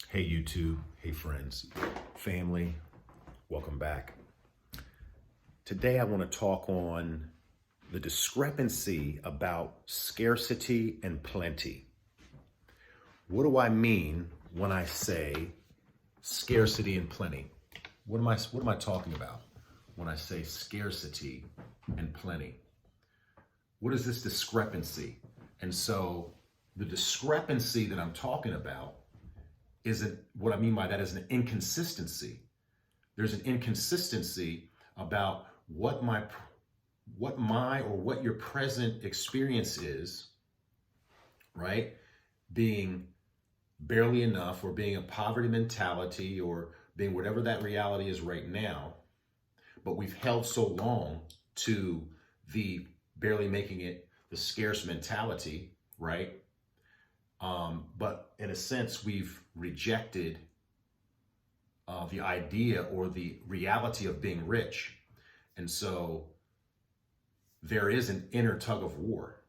Hey YouTube, hey friends, family, welcome back. Today I want to talk on the discrepancy about scarcity and plenty. What do I mean when I say scarcity and plenty? What am I talking about when I say scarcity and plenty? What is this discrepancy? And so the discrepancy that I'm talking about what I mean by that is an inconsistency. There's an inconsistency about what your present experience is, right? Being barely enough, or being a poverty mentality, or being whatever that reality is right now. But we've held so long to the barely making it, the scarce mentality, right? But in a sense, we've rejected the idea or the reality of being rich. And so there is an inner tug of war.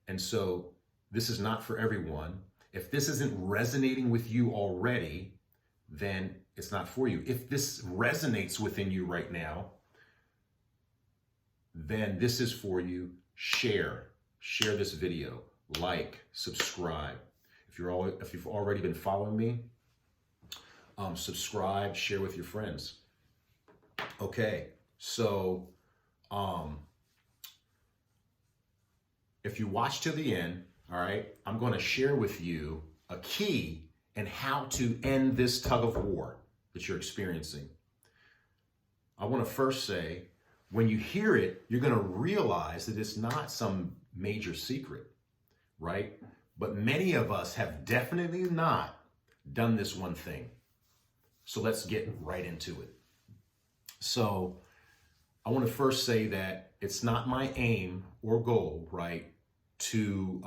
And so this is not for everyone. If this isn't resonating with you already, then it's not for you. If this resonates within you right now, then this is for you. Share this video. Like, subscribe. If you've already been following me, subscribe, share with your friends. Okay, so if you watch to the end, all right, I'm going to share with you a key and how to end this tug of war that you're experiencing. I want to first say, when you hear it, you're going to realize that it's not some major secret, right? But many of us have definitely not done this one thing. So let's get right into it. So I want to first say that it's not my aim or goal, right, to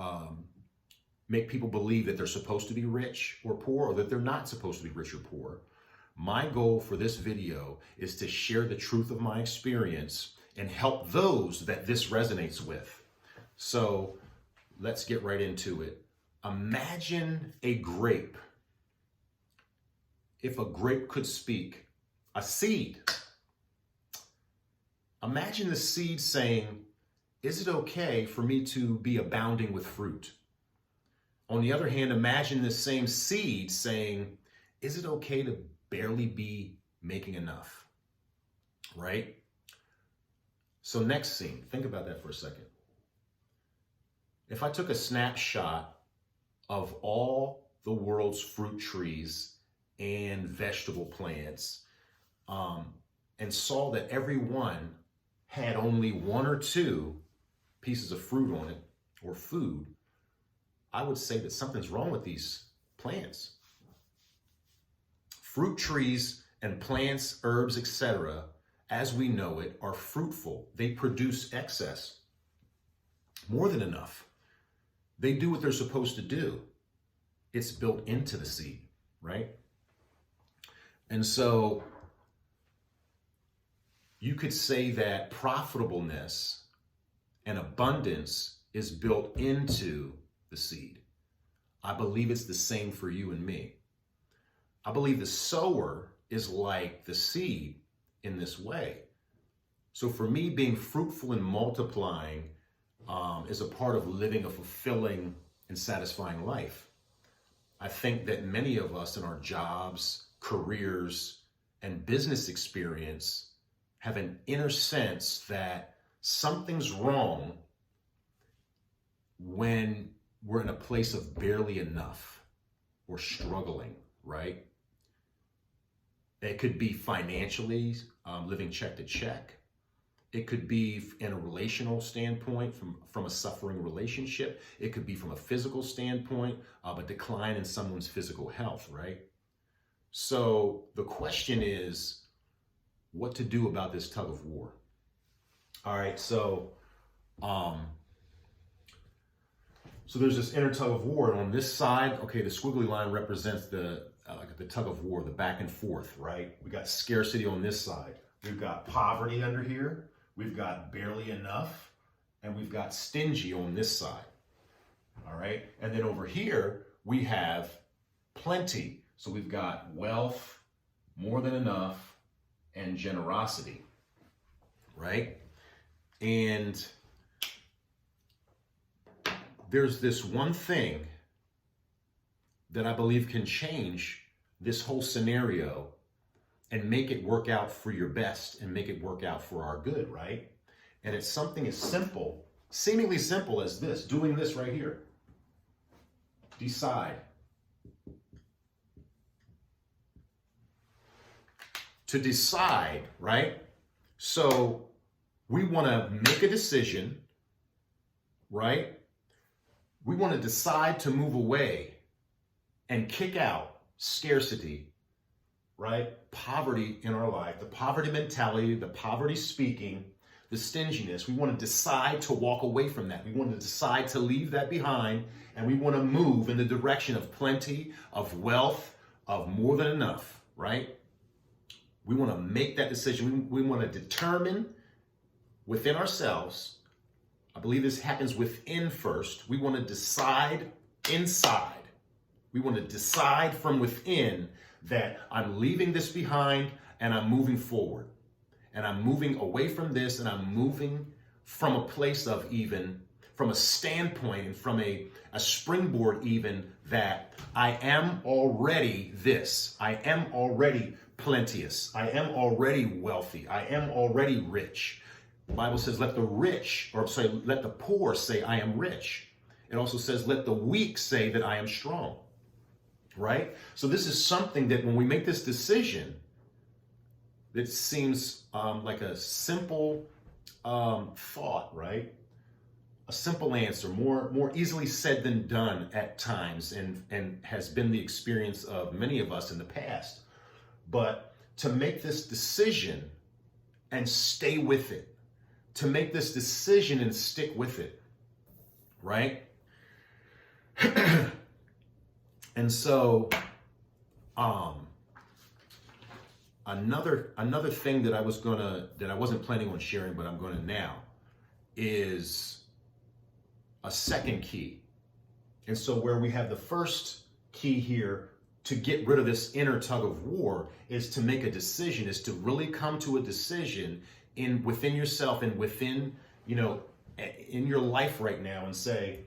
make people believe that they're supposed to be rich or poor, or that they're not supposed to be rich or poor. My goal for this video is to share the truth of my experience and help those that this resonates with. So let's get right into it. Imagine a grape. If a grape could speak, a seed. Imagine the seed saying, is it okay for me to be abounding with fruit? On the other hand, imagine the same seed saying, is it okay to barely be making enough? Right? So next scene, think about that for a second. If I took a snapshot of all the world's fruit trees and vegetable plants, and saw that every one had only one or two pieces of fruit on it, or food, I would say that something's wrong with these plants. Fruit trees and plants, herbs, etc., as we know it, are fruitful. They produce excess, more than enough. They do what they're supposed to do. It's built into the seed, right? And so you could say that profitableness and abundance is built into the seed. I believe it's the same for you and me. I believe the sower is like the seed in this way. So for me, being fruitful and multiplying is a part of living a fulfilling and satisfying life. I think that many of us in our jobs, careers, and business experience have an inner sense that something's wrong when we're in a place of barely enough or struggling, right? It could be financially, living check to check. It could be in a relational standpoint, from a suffering relationship. It could be from a physical standpoint, a decline in someone's physical health, right? So the question is, what to do about this tug of war? All right, so there's this inner tug of war. And on this side, okay, the squiggly line represents the tug of war, the back and forth, right? We got scarcity on this side. We've got poverty under here. We've got barely enough, and we've got stingy on this side, all right? And then over here, we have plenty. So we've got wealth, more than enough, and generosity, right? And there's this one thing that I believe can change this whole scenario and make it work out for your best and make it work out for our good, right? And it's something as simple, seemingly simple as this, doing this right here. Decide. To decide, right? So we want to make a decision, right? We want to decide to move away and kick out scarcity, right? Poverty in our life, the poverty mentality, the poverty speaking, the stinginess. We want to decide to walk away from that. We want to decide to leave that behind, and we want to move in the direction of plenty, of wealth, of more than enough, right? We want to make that decision. We want to determine within ourselves. I believe this happens within first. We want to decide inside. We want to decide from within that I'm leaving this behind and I'm moving forward. And I'm moving away from this, and I'm moving from a place of even, from a standpoint and from a springboard even, that I am already this. I am already plenteous. I am already wealthy. I am already rich. The Bible says, let the poor say I am rich. It also says, let the weak say that I am strong. Right? So this is something that when we make this decision, it seems like a simple thought, right? A simple answer, more easily said than done at times, and has been the experience of many of us in the past. But to make this decision and stay with it, to make this decision and stick with it, right? And so, another thing that I wasn't planning on sharing, but I'm gonna now, is a second key. And so where we have the first key here to get rid of this inner tug of war is to make a decision, is to really come to a decision within yourself and within, in your life right now, and say,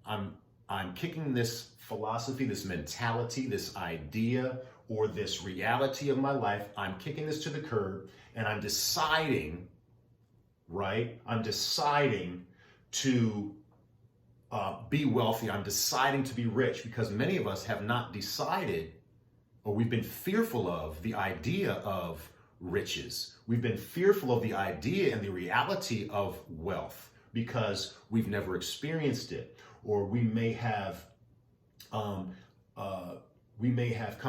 I'm kicking this philosophy, this mentality, this idea, or this reality of my life. I'm kicking this to the curb, and I'm deciding, right? I'm deciding to be wealthy. I'm deciding to be rich, because many of us have not decided, or we've been fearful of the idea of riches. We've been fearful of the idea and the reality of wealth because we've never experienced it. Or we may have come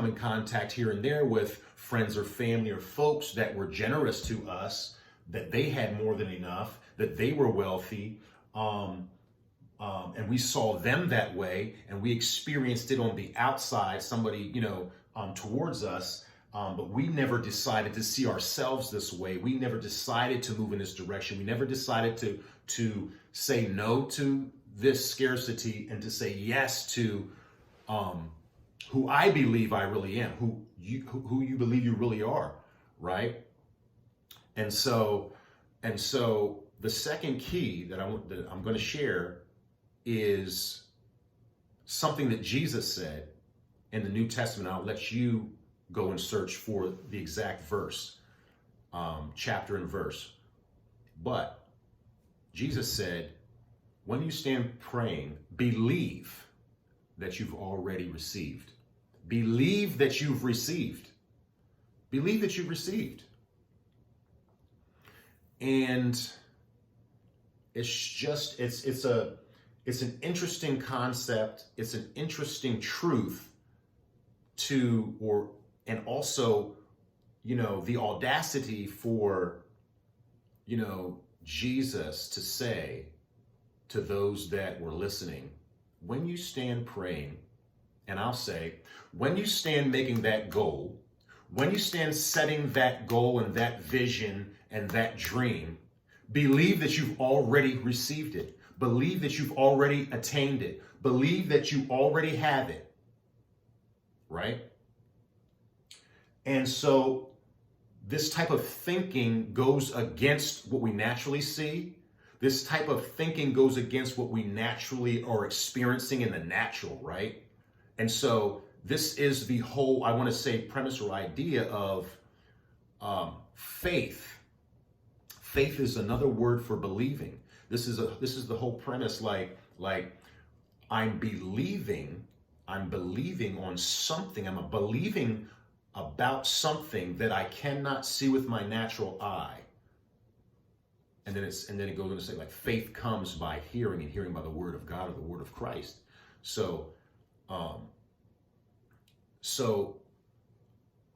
in contact here and there with friends or family or folks that were generous to us, that they had more than enough, that they were wealthy, and we saw them that way, and we experienced it on the outside, somebody, towards us, but we never decided to see ourselves this way. We never decided to move in this direction. We never decided to say no to this scarcity and to say yes to who I believe I really am, who you believe you really are, right? And so the second key that I'm going to share is something that Jesus said in the New Testament. I'll let you go and search for the exact verse, chapter and verse. But Jesus said, when you stand praying, believe that you've already received. Believe that you've received. Believe that you've received. And it's an interesting concept. It's an interesting truth and also, the audacity for, Jesus to say to those that were listening, when you stand praying, and I'll say, when you stand making that goal, when you stand setting that goal and that vision and that dream, believe that you've already received it. Believe that you've already attained it. Believe that you already have it. right? And so this type of thinking goes against what we naturally see. This type of thinking goes against what we naturally are experiencing in the natural, right? And so this is the whole, I want to say, premise or idea of faith. Faith is another word for believing. This is the whole premise. Like I'm believing on something. I'm believing about something that I cannot see with my natural eye. And then it goes on to say, like, faith comes by hearing, and hearing by the word of God or the word of Christ. So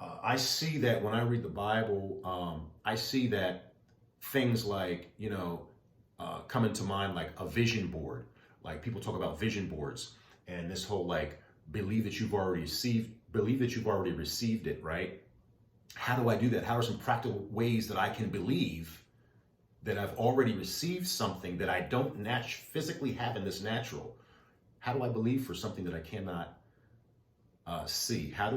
I see that when I read the Bible, I see that things like, come into mind, like a vision board. Like, people talk about vision boards and this whole, like, believe that you've already received it, right? How do I do that? How are some practical ways that I can believe that I've already received something that I don't physically have in this natural? How do I believe for something that I cannot see? How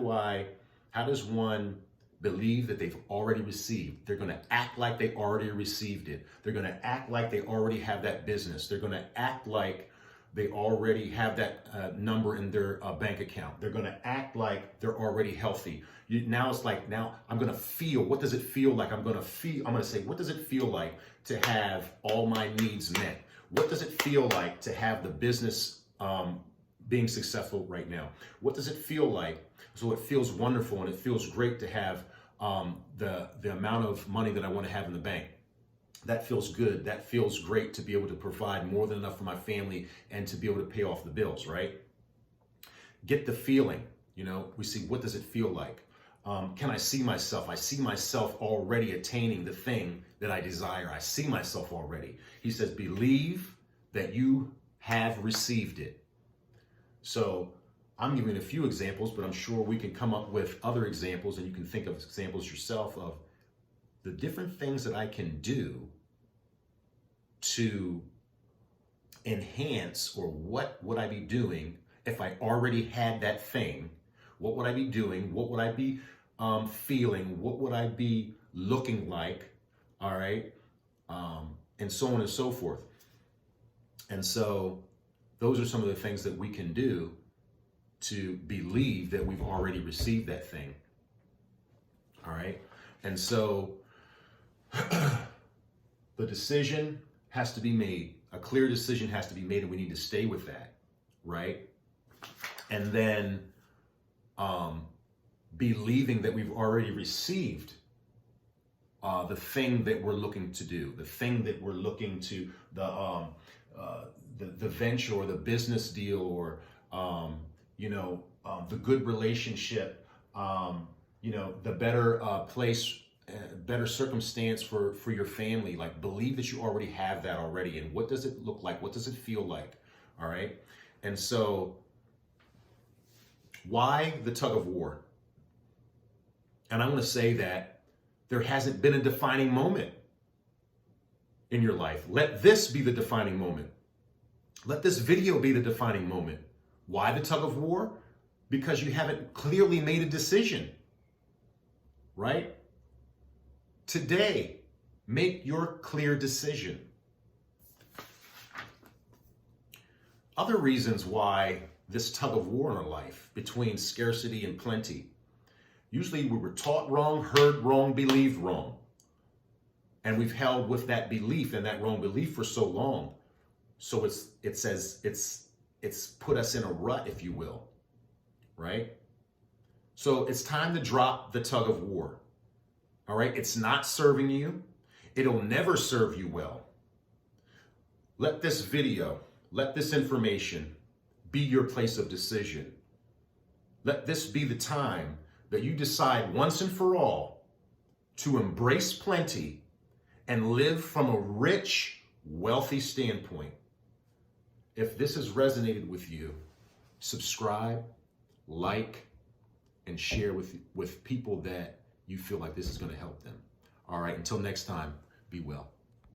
does one believe that they've already received? They're going to act like they already received it. They're going to act like they already have that business. They're going to act like they already have that number in their bank account. They're going to act like they're already healthy. Now it's like, now I'm going to feel, what does it feel like? I'm going to say, what does it feel like to have all my needs met? What does it feel like to have the business being successful right now? What does it feel like? So it feels wonderful and it feels great to have the amount of money that I want to have in the bank. That feels good. That feels great to be able to provide more than enough for my family and to be able to pay off the bills, right? Get the feeling, we see, what does it feel like? Can I see myself? I see myself already attaining the thing that I desire. I see myself already. He says, believe that you have received it. So I'm giving a few examples, but I'm sure we can come up with other examples, and you can think of examples yourself of the different things that I can do to enhance, or what would I be doing if I already had that thing? What would I be doing? What would I be feeling? What would I be looking like? All right. And so on and so forth. And so those are some of the things that we can do to believe that we've already received that thing. All right. And so the decision has to be made. A clear decision has to be made, and we need to stay with that, right? And then believing that we've already received the thing that we're looking to do, the thing that we're looking to, the venture or the business deal, or the good relationship, the better place, better circumstance for your family. Like, believe that you already have that already. And what does it look like? What does it feel like? All right. And so why the tug of war? And I'm going to say that there hasn't been a defining moment in your life. Let this be the defining moment. Let this video be the defining moment. Why the tug of war? Because you haven't clearly made a decision, right? Today, make your clear decision. Other reasons why this tug of war in our life between scarcity and plenty. Usually we were taught wrong, heard wrong, believed wrong. And we've held with that belief and that wrong belief for so long. So it's put us in a rut, if you will, right? So it's time to drop the tug of war. All right, it's not serving you. It'll never serve you well. Let this video, let this information be your place of decision. Let this be the time that you decide once and for all to embrace plenty and live from a rich, wealthy standpoint. If this has resonated with you, subscribe, like, and share with people that you feel like this is going to help them. All right, until next time, be well.